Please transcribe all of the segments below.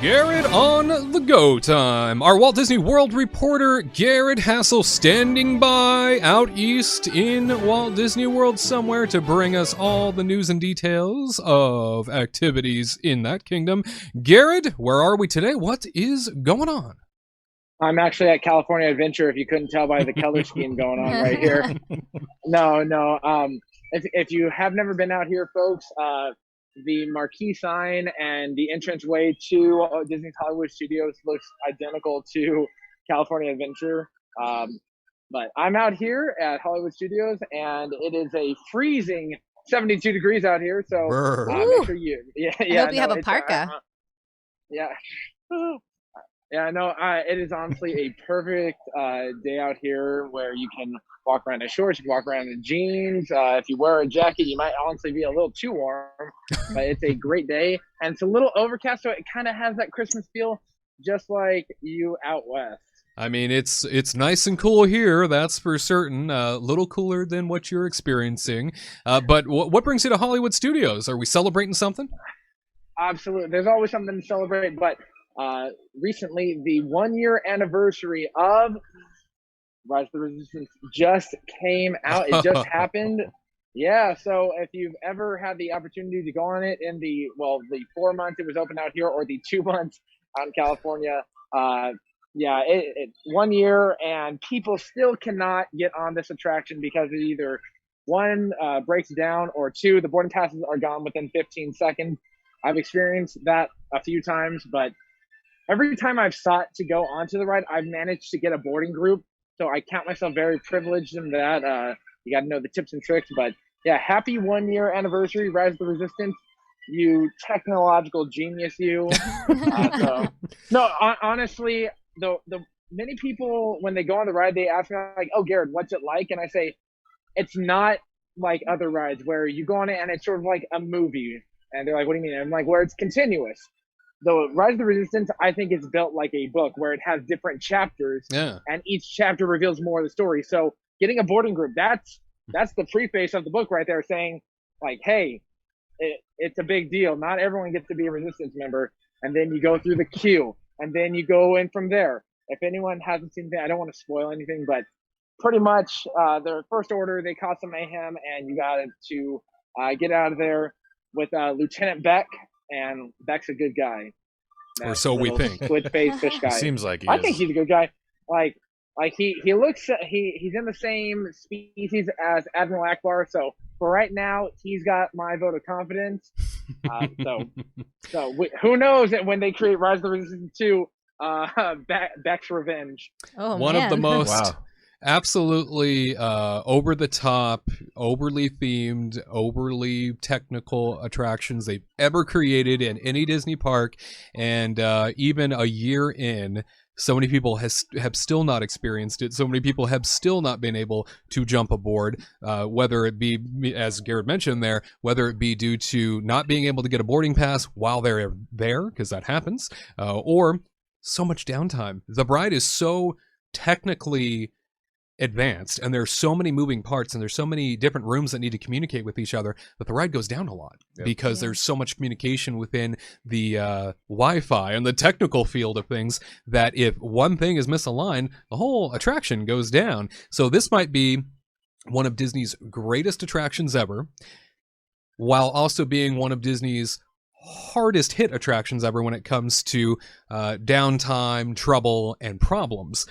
Garrett on the go time. Our Walt Disney World reporter, Garrett Hassel, standing by out east in Walt Disney World somewhere to bring us all the news and details of activities in that kingdom. Garrett, where are we today? What is going on? I'm actually at California Adventure, if you couldn't tell by the color scheme going on right here. No. If you have never been out here, folks, the marquee sign and the entranceway to Disney's Hollywood Studios looks identical to California Adventure. But I'm out here at Hollywood Studios, and it is a freezing 72 degrees out here. So make sure you, I hope you have a parka. Yeah. Yeah, no, it is honestly a perfect day out here where you can walk around in shorts, you can walk around in jeans. If you wear a jacket, you might honestly be a little too warm, but it's a great day. And it's a little overcast, so it kind of has that Christmas feel, just like you out west. I mean, it's nice and cool here, that's for certain. A little cooler than what you're experiencing. But what brings you to Hollywood Studios? Are we celebrating something? Absolutely. There's always something to celebrate, but recently, the 1-year anniversary of Rise of the Resistance just came out. It just happened. Yeah, so if you've ever had the opportunity to go on it in the 4 months it was open out here, or the 2 months out in California, it's 1 year, and people still cannot get on this attraction because it either, one, breaks down, or two, the boarding passes are gone within 15 seconds. I've experienced that a few times, but every time I've sought to go onto the ride, I've managed to get a boarding group. So I count myself very privileged in that. You got to know the tips and tricks. But yeah, happy 1-year anniversary, Rise of the Resistance. You technological genius, you. Honestly, the many people, when they go on the ride, they ask me, like, "Oh, Garrett, what's it like?" And I say, it's not like other rides where you go on it and it's sort of like a movie. And they're like, "What do you mean?" And I'm like, "Where it's continuous." The Rise of the Resistance, I think, is built like a book where it has different chapters, and each chapter reveals more of the story. So getting a boarding group, that's the preface of the book right there, saying, like, hey, it's a big deal. Not everyone gets to be a Resistance member. And then you go through the queue, and then you go in from there. If anyone hasn't seen that, I don't want to spoil anything, but pretty much their first order, they cause some mayhem, and you got to get out of there with Lieutenant Beck. And Beck's a good guy. Or so we think. Squid-faced fish guy. Seems like he I is. think he's a good guy. Like he looks. He's in the same species as Admiral Akbar. So for right now, he's got my vote of confidence. Who knows when they create Rise of the Resistance 2, Beck's Revenge. One of the most absolutely over the top, overly themed, overly technical attractions they've ever created in any Disney park. And even a year in, so many people have still not experienced it. So many people have still not been able to jump aboard, whether it be, as Garrett mentioned there, whether it be due to not being able to get a boarding pass while they're there, because that happens, or so much downtime. The ride is so technically advanced, and there's so many moving parts, and there's so many different rooms that need to communicate with each other, that the ride goes down a lot because there's so much communication within the Wi-Fi and the technical field of things, that if one thing is misaligned, the whole attraction goes down. So this might be one of Disney's greatest attractions ever, while also being one of Disney's hardest hit attractions ever when it comes to downtime, trouble, and problems.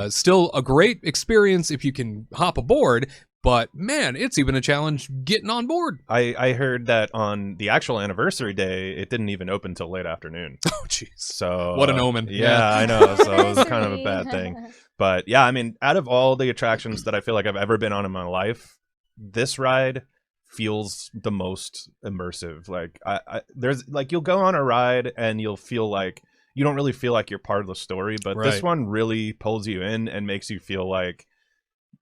Still a great experience if you can hop aboard, but man, it's even a challenge getting on board. I heard that on the actual anniversary day, it didn't even open till late afternoon. Oh, jeez. So what an omen. Yeah, I know. So it was kind of a bad thing. But yeah, I mean, out of all the attractions that I feel like I've ever been on in my life, this ride feels the most immersive. Like there's like, you'll go on a ride and you'll feel like you don't really feel like you're part of the story, but this one really pulls you in and makes you feel like,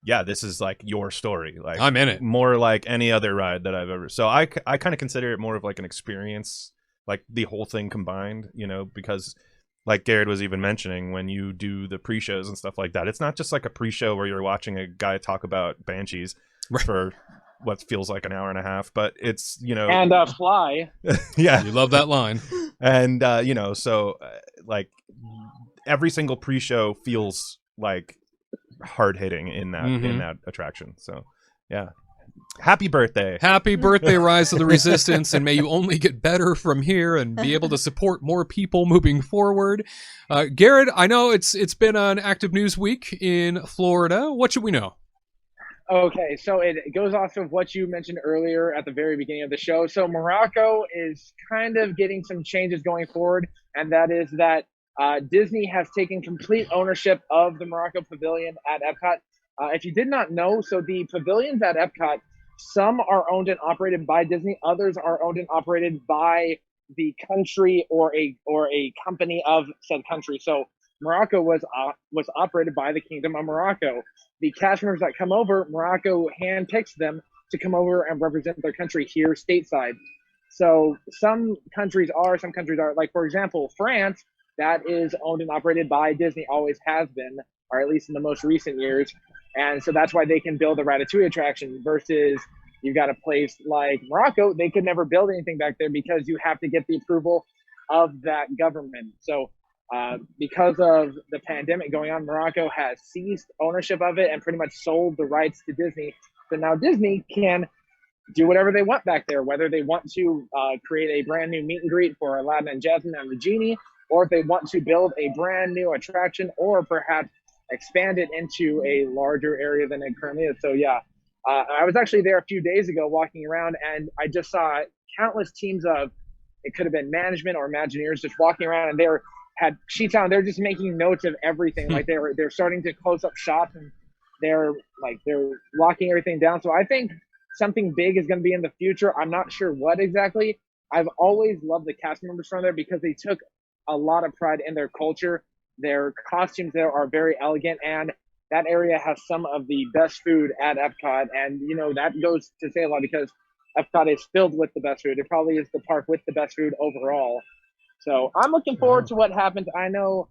yeah, this is like your story. Like I'm in it. More like any other ride that I've ever. So I kind of consider it more of like an experience, like the whole thing combined, you know, because like Garrett was even mentioning, when you do the pre-shows and stuff like that, it's not just like a pre-show where you're watching a guy talk about banshees for what feels like an hour and a half, but it's, you know, and fly. yeah, You love that line. and you know, so like every single pre-show feels like hard hitting in that attraction. So yeah, happy birthday. Happy birthday, Rise of the Resistance, and may you only get better from here and be able to support more people moving forward. Garrett, I know it's been an active news week in Florida. What should we know? Okay, so it goes off of what you mentioned earlier at the very beginning of the show. So Morocco is kind of getting some changes going forward, and that is that Disney has taken complete ownership of the Morocco Pavilion at Epcot. If you did not know, so the pavilions at Epcot, some are owned and operated by Disney, others are owned and operated by the country or a company of said country. So Morocco was operated by the Kingdom of Morocco. The cast members that come over, Morocco handpicks them to come over and represent their country here stateside. So some countries are, like, for example, France, that is owned and operated by Disney, always has been, or at least in the most recent years. And so that's why they can build a Ratatouille attraction versus you've got a place like Morocco, they could never build anything back there because you have to get the approval of that government. So because of the pandemic going on, Morocco has seized ownership of it and pretty much sold the rights to Disney. So now Disney can do whatever they want back there, whether they want to create a brand new meet and greet for Aladdin and Jasmine and the Genie, or if they want to build a brand new attraction, or perhaps expand it into a larger area than it currently is. So yeah, I was actually there a few days ago walking around, and I just saw countless teams of, it could have been management or Imagineers, just walking around, and had sheets on. They're just making notes of everything. Like they're starting to close up shots, and they're locking everything down. So I think something big is going to be in the future. I'm not sure what exactly. I've always loved the cast members from there because they took a lot of pride in their culture. Their costumes there are very elegant, and that area has some of the best food at Epcot. And, you know, that goes to say a lot because Epcot is filled with the best food. It probably is the park with the best food overall. So I'm looking forward to what happens. I know,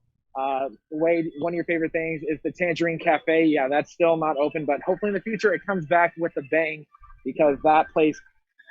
Wade, one of your favorite things is the Tangerine Cafe. Yeah, that's still not open, but hopefully in the future it comes back with a bang because that place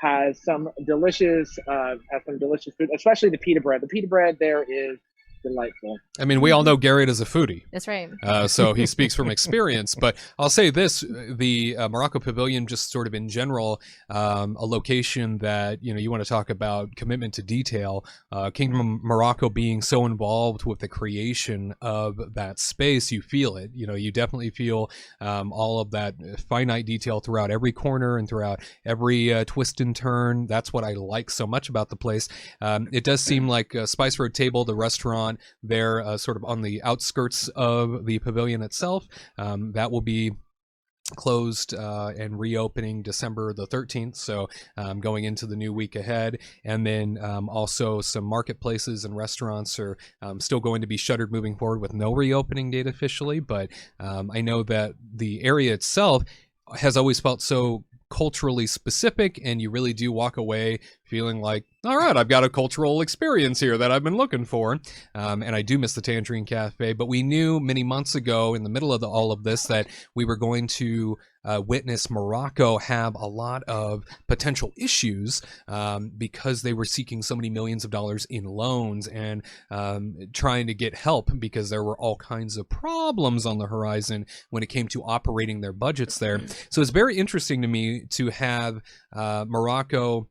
has some delicious food, especially the pita bread. The pita bread there is delightful. I mean, we all know Garrett is a foodie. That's right. So he speaks from experience. But I'll say this, the Morocco Pavilion, just sort of in general, a location that, you know, you want to talk about commitment to detail. Kingdom of Morocco being so involved with the creation of that space, you feel it. You know, you definitely feel all of that finite detail throughout every corner and throughout every twist and turn. That's what I like so much about the place. It does seem like Spice Road Table, the restaurant, they're sort of on the outskirts of the pavilion itself. That will be closed and reopening December the 13th, so going into the new week ahead. And then also some marketplaces and restaurants are still going to be shuttered moving forward with no reopening date officially, but I know that the area itself has always felt so culturally specific, and you really do walk away feeling like, all right, I've got a cultural experience here that I've been looking for. And I do miss the Tangerine Cafe, but we knew many months ago in the middle of all of this that we were going to witness Morocco have a lot of potential issues because they were seeking so many millions of dollars in loans and trying to get help because there were all kinds of problems on the horizon when it came to operating their budgets there. So it's very interesting to me to have Morocco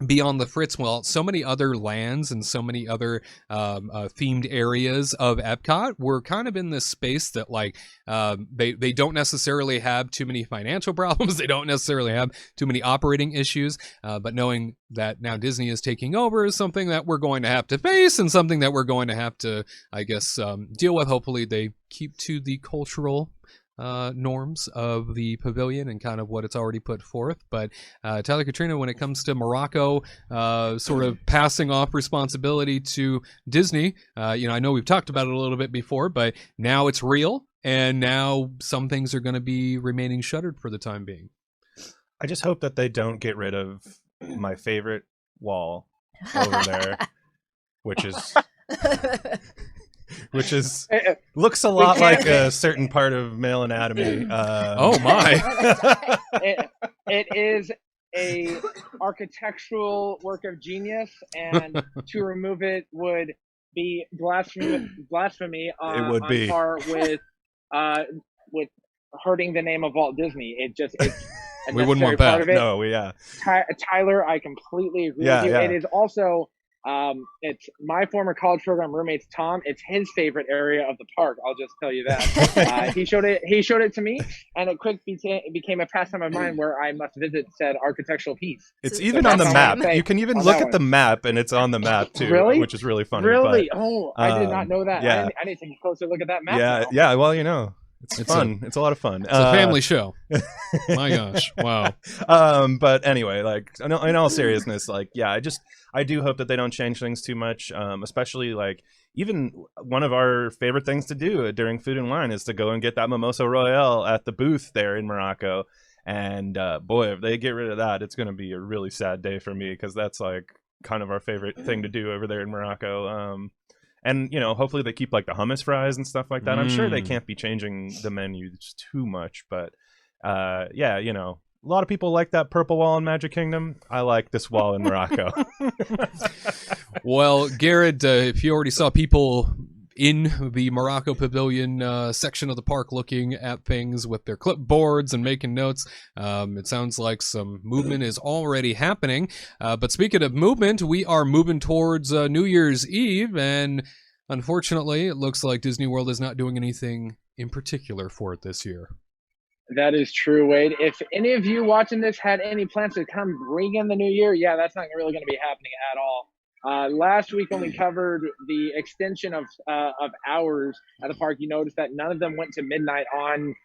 be on the fritz while so many other lands and so many other themed areas of Epcot were kind of in this space that like they don't necessarily have too many financial problems, they don't necessarily have too many operating issues, but knowing that now Disney is taking over is something that we're going to have to face and something that we're going to have to, I guess, deal with. Hopefully they keep to the cultural norms of the pavilion and kind of what it's already put forth. But Tyler, Katrina, when it comes to Morocco sort of passing off responsibility to Disney, you know, I know we've talked about it a little bit before, but now it's real, and now some things are going to be remaining shuttered for the time being. I just hope that they don't get rid of my favorite wall over there, which is which is looks a lot like a certain part of male anatomy. Oh my! It is a architectural work of genius, and to remove it would be blasphemy on par with hurting the name of Walt Disney. It's we wouldn't want that. Part of it. No, yeah. Tyler, I completely agree with you. Yeah. It is also it's my former college program roommate's Tom. It's his favorite area of the park. I'll just tell you that. He showed it to me, and it became a pastime of mine where I must visit said architectural piece. It's even on the map. You can even look at the map, and it's on the map too, really? Which is really funny. Really? I did not know that. Yeah. I need to take a closer look at that map. Yeah, now. yeah. Well, it's fun. It's a lot of fun. It's a family show. My gosh. Wow. But anyway, like in all seriousness, like, yeah, I do hope that they don't change things too much. Especially like even one of our favorite things to do during Food and Wine is to go and get that Mimosa Royale at the booth there in Morocco. And boy, if they get rid of that, it's going to be a really sad day for me, because that's like kind of our favorite thing to do over there in Morocco. And, hopefully they keep like the hummus fries and stuff like that. I'm sure they can't be changing the menus too much, but yeah, a lot of people like that purple wall in Magic Kingdom. I like this wall in Morocco. Well, Garrett, if you already saw people in the Morocco Pavilion section of the park looking at things with their clipboards and making notes, it sounds like some movement is already happening. But speaking of movement, we are moving towards New Year's Eve, and unfortunately, it looks like Disney World is not doing anything in particular for it this year. That is true, Wade. If any of you watching this had any plans to come bring in the new year, yeah, that's not really going to be happening at all. Last week when we covered the extension of hours at the park, you noticed that none of them went to midnight on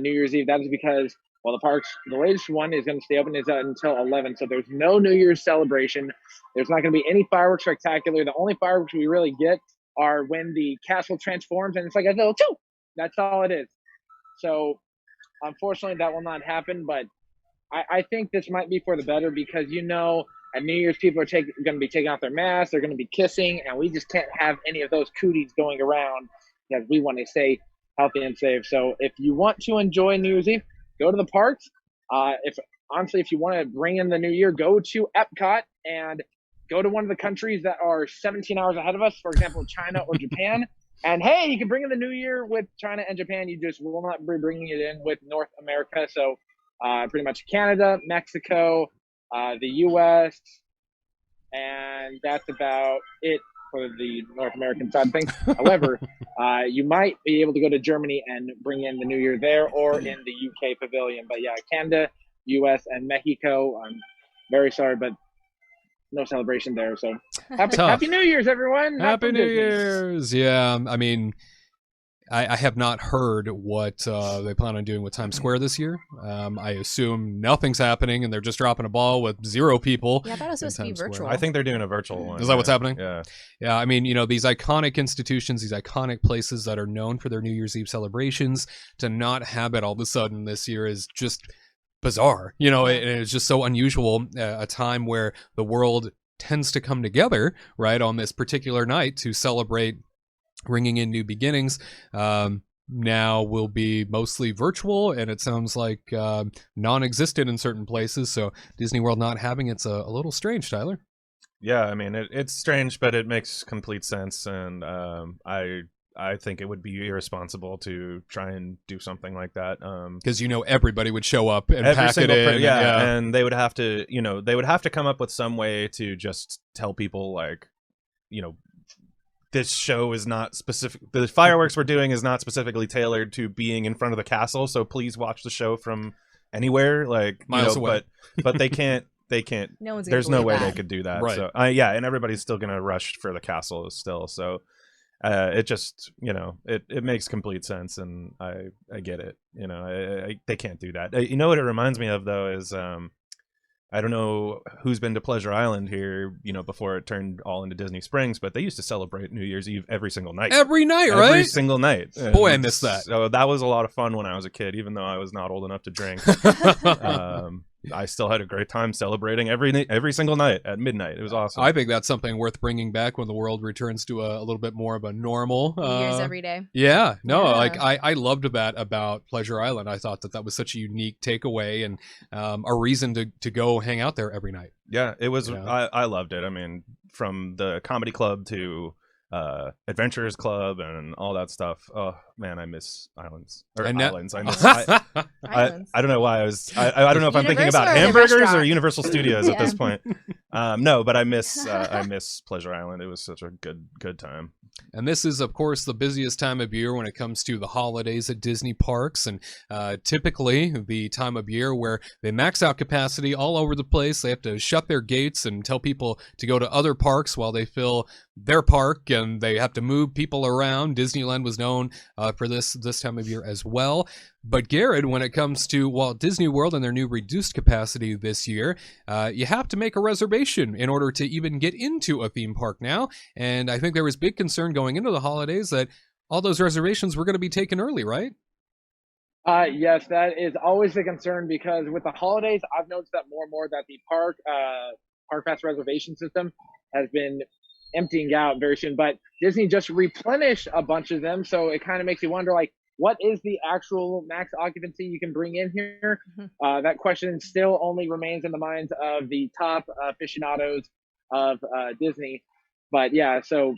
New Year's Eve. That is because, well, the latest one is going to stay open until 11, so there's no New Year's celebration. There's not going to be any fireworks spectacular. The only fireworks we really get are when the castle transforms, and it's like a little choo. That's all it is. So, unfortunately, that will not happen, but I think this might be for the better, because at New Year's, people are going to be taking off their masks. They're going to be kissing, and we just can't have any of those cooties going around, because we want to stay healthy and safe. So if you want to enjoy New Year's Eve, go to the parks. If you want to bring in the new year, go to Epcot and go to one of the countries that are 17 hours ahead of us, for example, China or Japan. And hey, you can bring in the new year with China and Japan. You just will not be bringing it in with North America. So pretty much Canada, Mexico, the U.S., and that's about it for the North American side of things. However, you might be able to go to Germany and bring in the new year there, or in the UK pavilion. But yeah, Canada, U.S., and Mexico, I'm very sorry, but no celebration there. So happy New Year's, everyone. Happy New Year's. Yeah, I mean, I have not heard what they plan on doing with Times Square this year. I assume nothing's happening and they're just dropping a ball with 0 people. Yeah, I thought it was supposed to be virtual. I think they're doing a virtual one. Is that what's happening? Yeah. Yeah, I mean, these iconic institutions, these iconic places that are known for their New Year's Eve celebrations, to not have it all of a sudden this year is just bizarre. It's just so unusual, a time where the world tends to come together, right, on this particular night to celebrate ringing in new beginnings. Now will be mostly virtual, and it sounds like non-existent in certain places. So Disney World not having it's a little strange, Tyler. Yeah, I mean it's strange, but it makes complete sense, and I think it would be irresponsible to try and do something like that. Because everybody would show up and pack it in. And they would have to come up with some way to just tell people, like, this show is not specific. The fireworks we're doing is not specifically tailored to being in front of the castle, so please watch the show from anywhere, like miles away. But they can't. No one's there's no way that. they could do that. Right. So and everybody's still gonna rush for the castle still. So it just it makes complete sense, and I get it. They can't do that. What it reminds me of though is I don't know who's been to Pleasure Island here, before it turned all into Disney Springs, but they used to celebrate New Year's Eve every single night. Every night, right? Every single night. Boy, I miss that. So that was a lot of fun when I was a kid, even though I was not old enough to drink. I still had a great time celebrating every single night at midnight. It was awesome. I think that's something worth bringing back when the world returns to a little bit more of a normal. New Year's every day. Yeah, no, Yeah. like I loved that about Pleasure Island. I thought that was such a unique takeaway and a reason to go hang out there every night. Yeah, it was. Yeah. I loved it. I mean, from the comedy club to Adventurers Club and all that stuff. Oh man, I miss islands or islands. I miss. Islands. I don't know why I was. I don't know if I'm thinking Universal about or the hamburgers or restaurant? Universal Studios at Yeah. this point. No, but I miss Pleasure Island. It was such a good time. And this is, of course, the busiest time of year when it comes to the holidays at Disney parks, and typically the time of year where they max out capacity all over the place. They have to shut their gates and tell people to go to other parks while they fill their park, and they have to move people around. Disneyland was known for this time of year as well. But Garrett, when it comes to Walt Disney World and their new reduced capacity this year, you have to make a reservation in order to even get into a theme park now. And I think there was big concern going into the holidays that all those reservations were going to be taken early, right? Yes, that is always the concern because with the holidays, I've noticed that more and more that the park pass reservation system has been emptying out very soon. But Disney just replenished a bunch of them, so it kind of makes you wonder, like, what is the actual max occupancy you can bring in here? That question still only remains in the minds of the top aficionados of Disney. But yeah, so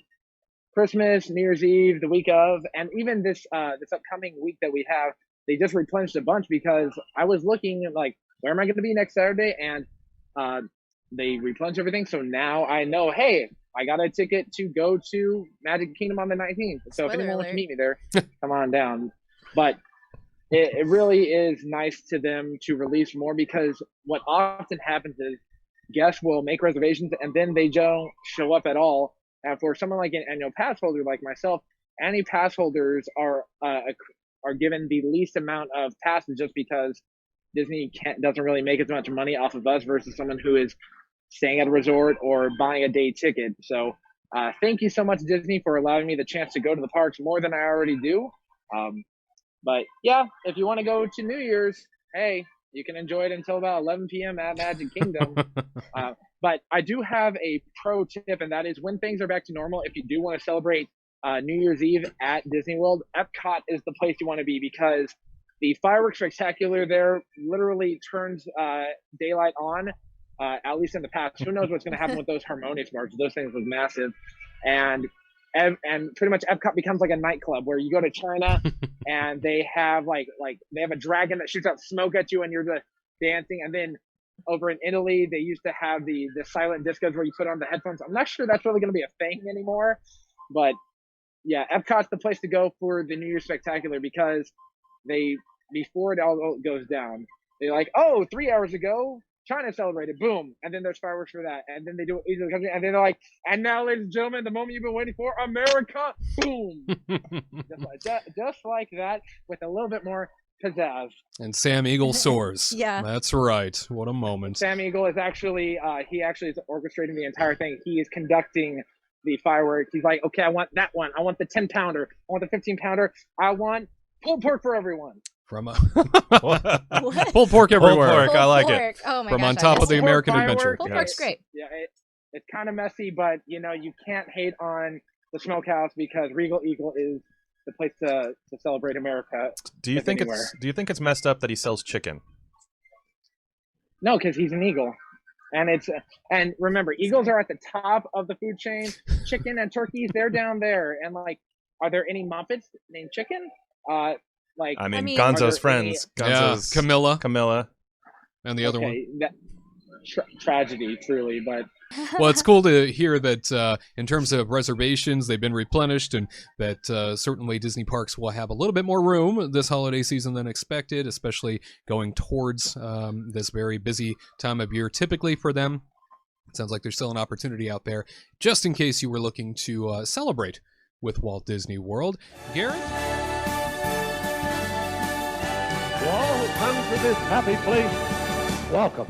Christmas, New Year's Eve, the week of, and even this upcoming week that we have, they just replenished a bunch because I was looking at, like, where am I going to be next Saturday? And they replenished everything. So now I know, hey, I got a ticket to go to Magic Kingdom on the 19th. So if anyone wants to meet me there, come on down. But it really is nice to them to release more because what often happens is guests will make reservations and then they don't show up at all. And for someone like an annual pass holder like myself, annual pass holders are given the least amount of passes just because Disney doesn't really make as much money off of us versus someone who is staying at a resort or buying a day ticket. So thank you so much, Disney, for allowing me the chance to go to the parks more than I already do. But yeah, if you want to go to New Year's, hey, you can enjoy it until about 11 p.m. at Magic Kingdom. But I do have a pro tip, and that is when things are back to normal, if you do want to celebrate New Year's Eve at Disney World, Epcot is the place you want to be because the fireworks spectacular there literally turns daylight on, at least in the past. Who knows what's going to happen with those harmonious marches? Those things was massive. And pretty much Epcot becomes like a nightclub where you go to China and they have they have a dragon that shoots out smoke at you and you're just dancing. And then over in Italy, they used to have the silent discos where you put on the headphones. I'm not sure that's really going to be a thing anymore, but yeah, Epcot's the place to go for the New Year's Spectacular because before it all goes down, they're like, oh, 3 hours ago, China celebrated, boom, and then there's fireworks for that, and then they do it, and then they're like, and now, ladies and gentlemen, the moment you've been waiting for, America, boom, just like that, with a little bit more pizzazz. And Sam Eagle soars. Yeah, that's right. What a moment. Sam Eagle is actually he is orchestrating the entire thing. He is conducting the fireworks. He's like, okay, I want that one. I want the 10-pounder. I want the 15-pounder. I want pulled pork for everyone. From pulled pork everywhere. Pulled pork, I like it. Oh my From gosh, on top of the American fireworks. Adventure. Pulled pork's great. Yeah, it's kind of messy, but you can't hate on the smokehouse because Regal Eagle is the place to celebrate America. Do you think it's messed up that he sells chicken? No, because he's an eagle. And remember, eagles are at the top of the food chain. Chicken and turkeys, they're down there. And are there any Muppets named Chicken? I mean, Gonzo's friends. Gonzo's, yeah, Camilla. And the other one. Tragedy, truly, but... Well, it's cool to hear that in terms of reservations, they've been replenished and that certainly Disney parks will have a little bit more room this holiday season than expected, especially going towards this very busy time of year typically for them. It sounds like there's still an opportunity out there just in case you were looking to celebrate with Walt Disney World. Garrett? To all who come to this happy place, welcome.